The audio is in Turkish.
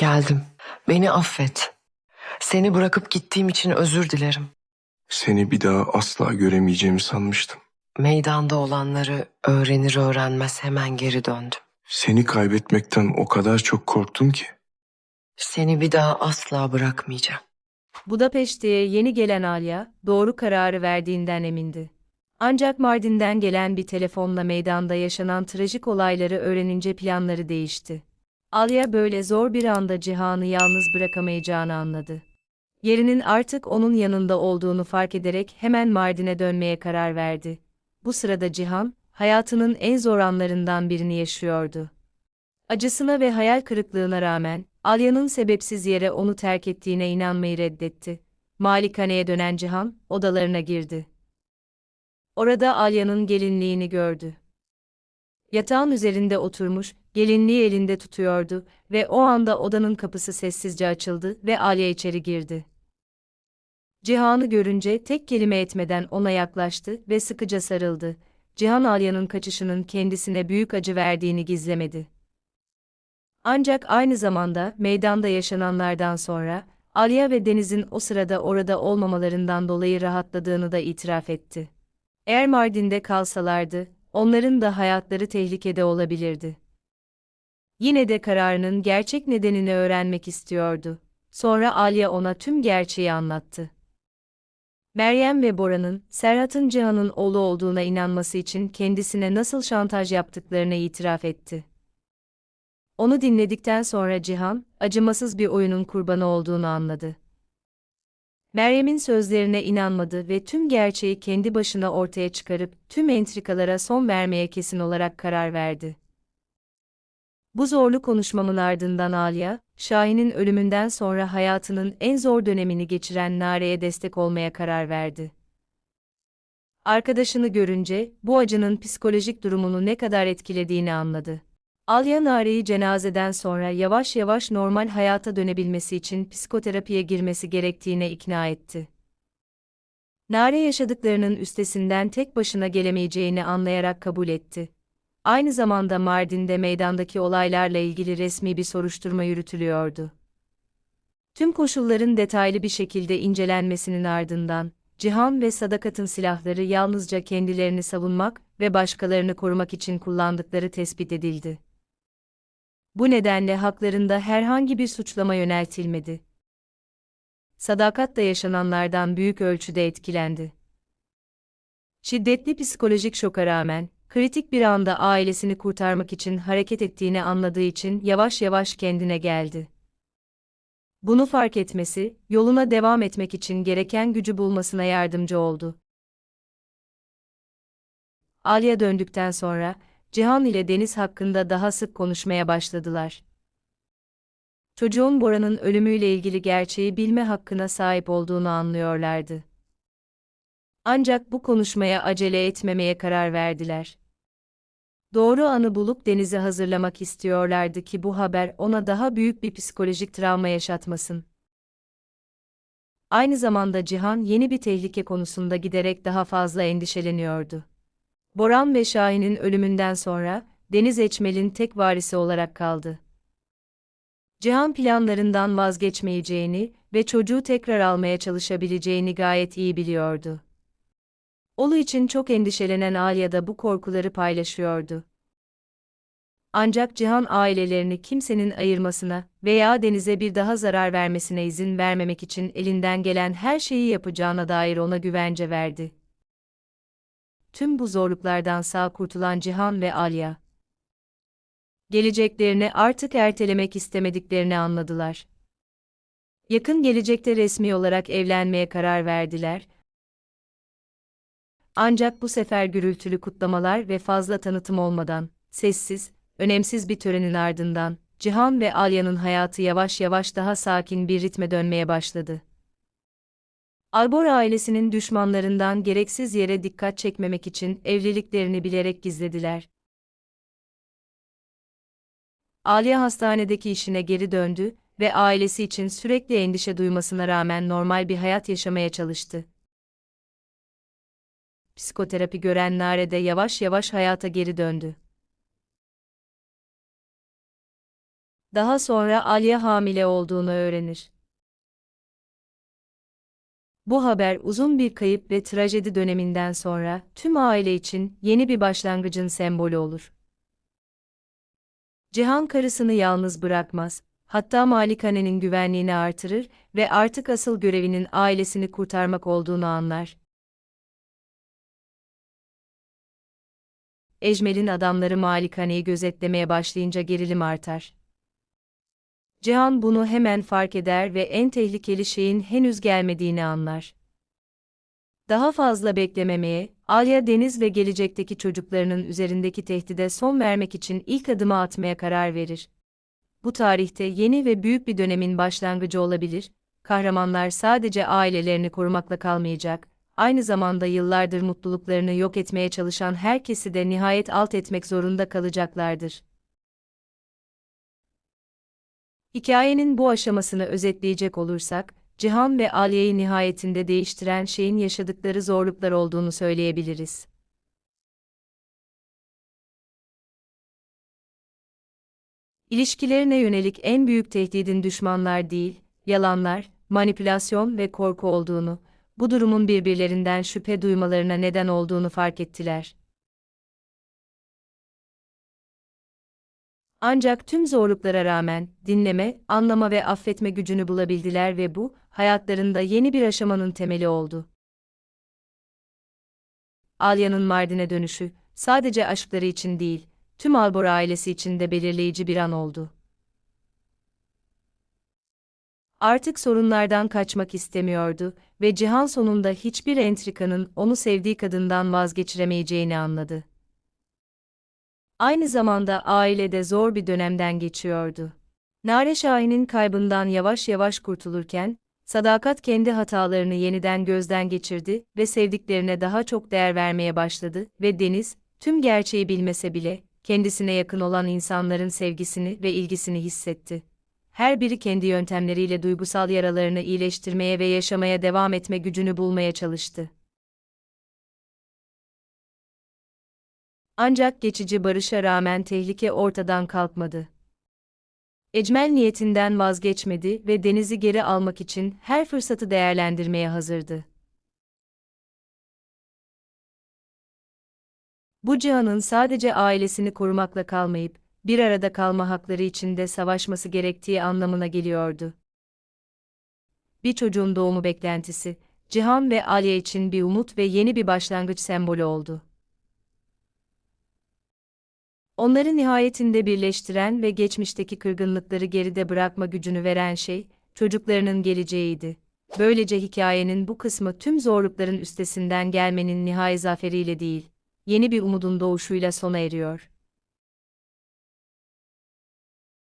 Geldim. Beni affet. Seni bırakıp gittiğim için özür dilerim. Seni bir daha asla göremeyeceğimi sanmıştım. Meydanda olanları öğrenir öğrenmez hemen geri döndüm. Seni kaybetmekten o kadar çok korktum ki. Seni bir daha asla bırakmayacağım. Budapeşte'ye yeni gelen Alya, doğru kararı verdiğinden emindi. Ancak Mardin'den gelen bir telefonla meydanda yaşanan trajik olayları öğrenince planları değişti. Alya böyle zor bir anda Cihan'ı yalnız bırakamayacağını anladı. Yerinin artık onun yanında olduğunu fark ederek hemen Mardin'e dönmeye karar verdi. Bu sırada Cihan, hayatının en zor anlarından birini yaşıyordu. Acısına ve hayal kırıklığına rağmen, Alya'nın sebepsiz yere onu terk ettiğine inanmayı reddetti. Malikaneye dönen Cihan, odalarına girdi. Orada Alya'nın gelinliğini gördü. Yatağın üzerinde oturmuş, gelinliği elinde tutuyordu ve o anda odanın kapısı sessizce açıldı ve Alya içeri girdi. Cihan'ı görünce tek kelime etmeden ona yaklaştı ve sıkıca sarıldı. Cihan Alya'nın kaçışının kendisine büyük acı verdiğini gizlemedi. Ancak aynı zamanda meydanda yaşananlardan sonra, Alya ve Deniz'in o sırada orada olmamalarından dolayı rahatladığını da itiraf etti. Eğer Mardin'de kalsalardı, onların da hayatları tehlikede olabilirdi. Yine de kararının gerçek nedenini öğrenmek istiyordu. Sonra Alya ona tüm gerçeği anlattı. Meryem ve Bora'nın, Serhat'ın Cihan'ın oğlu olduğuna inanması için kendisine nasıl şantaj yaptıklarını itiraf etti. Onu dinledikten sonra Cihan, acımasız bir oyunun kurbanı olduğunu anladı. Meryem'in sözlerine inanmadı ve tüm gerçeği kendi başına ortaya çıkarıp tüm entrikalara son vermeye kesin olarak karar verdi. Bu zorlu konuşmanın ardından Alya, Şahin'in ölümünden sonra hayatının en zor dönemini geçiren Nare'ye destek olmaya karar verdi. Arkadaşını görünce, bu acının psikolojik durumunu ne kadar etkilediğini anladı. Alya Nare'yi cenazeden sonra yavaş yavaş normal hayata dönebilmesi için psikoterapiye girmesi gerektiğine ikna etti. Nare yaşadıklarının üstesinden tek başına gelemeyeceğini anlayarak kabul etti. Aynı zamanda Mardin'de meydandaki olaylarla ilgili resmi bir soruşturma yürütülüyordu. Tüm koşulların detaylı bir şekilde incelenmesinin ardından, Cihan ve Sadakat'ın silahları yalnızca kendilerini savunmak ve başkalarını korumak için kullandıkları tespit edildi. Bu nedenle haklarında herhangi bir suçlama yöneltilmedi. Sadakat da yaşananlardan büyük ölçüde etkilendi. Şiddetli psikolojik şoka rağmen, kritik bir anda ailesini kurtarmak için hareket ettiğini anladığı için yavaş yavaş kendine geldi. Bunu fark etmesi, yoluna devam etmek için gereken gücü bulmasına yardımcı oldu. Alya döndükten sonra, Cihan ile Deniz hakkında daha sık konuşmaya başladılar. Çocuğun Bora'nın ölümüyle ilgili gerçeği bilme hakkına sahip olduğunu anlıyorlardı. Ancak bu konuşmaya acele etmemeye karar verdiler. Doğru anı bulup Deniz'i hazırlamak istiyorlardı ki bu haber ona daha büyük bir psikolojik travma yaşatmasın. Aynı zamanda Cihan yeni bir tehlike konusunda giderek daha fazla endişeleniyordu. Boran ve Şahin'in ölümünden sonra, Deniz Eçmel'in tek varisi olarak kaldı. Cihan planlarından vazgeçmeyeceğini ve çocuğu tekrar almaya çalışabileceğini gayet iyi biliyordu. Oğlu için çok endişelenen Alya da bu korkuları paylaşıyordu. Ancak Cihan ailelerini kimsenin ayırmasına veya Deniz'e bir daha zarar vermesine izin vermemek için elinden gelen her şeyi yapacağına dair ona güvence verdi. Tüm bu zorluklardan sağ kurtulan Cihan ve Alya, geleceklerini artık ertelemek istemediklerini anladılar. Yakın gelecekte resmi olarak evlenmeye karar verdiler. Ancak bu sefer gürültülü kutlamalar ve fazla tanıtım olmadan, sessiz, önemsiz bir törenin ardından, Cihan ve Alya'nın hayatı yavaş yavaş daha sakin bir ritme dönmeye başladı. Albor ailesinin düşmanlarından gereksiz yere dikkat çekmemek için evliliklerini bilerek gizlediler. Alya hastanedeki işine geri döndü ve ailesi için sürekli endişe duymasına rağmen normal bir hayat yaşamaya çalıştı. Psikoterapi gören Nare de yavaş yavaş hayata geri döndü. Daha sonra Alya hamile olduğunu öğrenir. Bu haber uzun bir kayıp ve trajedi döneminden sonra tüm aile için yeni bir başlangıcın sembolü olur. Cihan karısını yalnız bırakmaz, hatta malikanenin güvenliğini artırır ve artık asıl görevinin ailesini kurtarmak olduğunu anlar. Ecmel'in adamları malikaneyi gözetlemeye başlayınca gerilim artar. Cihan bunu hemen fark eder ve en tehlikeli şeyin henüz gelmediğini anlar. Daha fazla beklememeye, Alya Deniz ve gelecekteki çocuklarının üzerindeki tehdide son vermek için ilk adımı atmaya karar verir. Bu tarihte yeni ve büyük bir dönemin başlangıcı olabilir, kahramanlar sadece ailelerini korumakla kalmayacak, aynı zamanda yıllardır mutluluklarını yok etmeye çalışan herkesi de nihayet alt etmek zorunda kalacaklardır. Hikayenin bu aşamasını özetleyecek olursak, Cihan ve Alya'yı nihayetinde değiştiren şeyin yaşadıkları zorluklar olduğunu söyleyebiliriz. İlişkilerine yönelik en büyük tehdidin düşmanlar değil, yalanlar, manipülasyon ve korku olduğunu, bu durumun birbirlerinden şüphe duymalarına neden olduğunu fark ettiler. Ancak tüm zorluklara rağmen dinleme, anlama ve affetme gücünü bulabildiler ve bu, hayatlarında yeni bir aşamanın temeli oldu. Alya'nın Mardin'e dönüşü, sadece aşkları için değil, tüm Albor ailesi için de belirleyici bir an oldu. Artık sorunlardan kaçmak istemiyordu ve Cihan sonunda hiçbir entrikanın onu sevdiği kadından vazgeçiremeyeceğini anladı. Aynı zamanda ailede zor bir dönemden geçiyordu. Nare Şahin'in kaybından yavaş yavaş kurtulurken, Sadakat kendi hatalarını yeniden gözden geçirdi ve sevdiklerine daha çok değer vermeye başladı ve Deniz, tüm gerçeği bilmese bile, kendisine yakın olan insanların sevgisini ve ilgisini hissetti. Her biri kendi yöntemleriyle duygusal yaralarını iyileştirmeye ve yaşamaya devam etme gücünü bulmaya çalıştı. Ancak geçici barışa rağmen tehlike ortadan kalkmadı. Ecmel niyetinden vazgeçmedi ve Deniz'i geri almak için her fırsatı değerlendirmeye hazırdı. Bu Cihan'ın sadece ailesini korumakla kalmayıp, bir arada kalma hakları için de savaşması gerektiği anlamına geliyordu. Bir çocuğun doğumu beklentisi, Cihan ve Alya için bir umut ve yeni bir başlangıç sembolü oldu. Onları nihayetinde birleştiren ve geçmişteki kırgınlıkları geride bırakma gücünü veren şey, çocuklarının geleceğiydi. Böylece hikayenin bu kısmı tüm zorlukların üstesinden gelmenin nihai zaferiyle değil, yeni bir umudun doğuşuyla sona eriyor.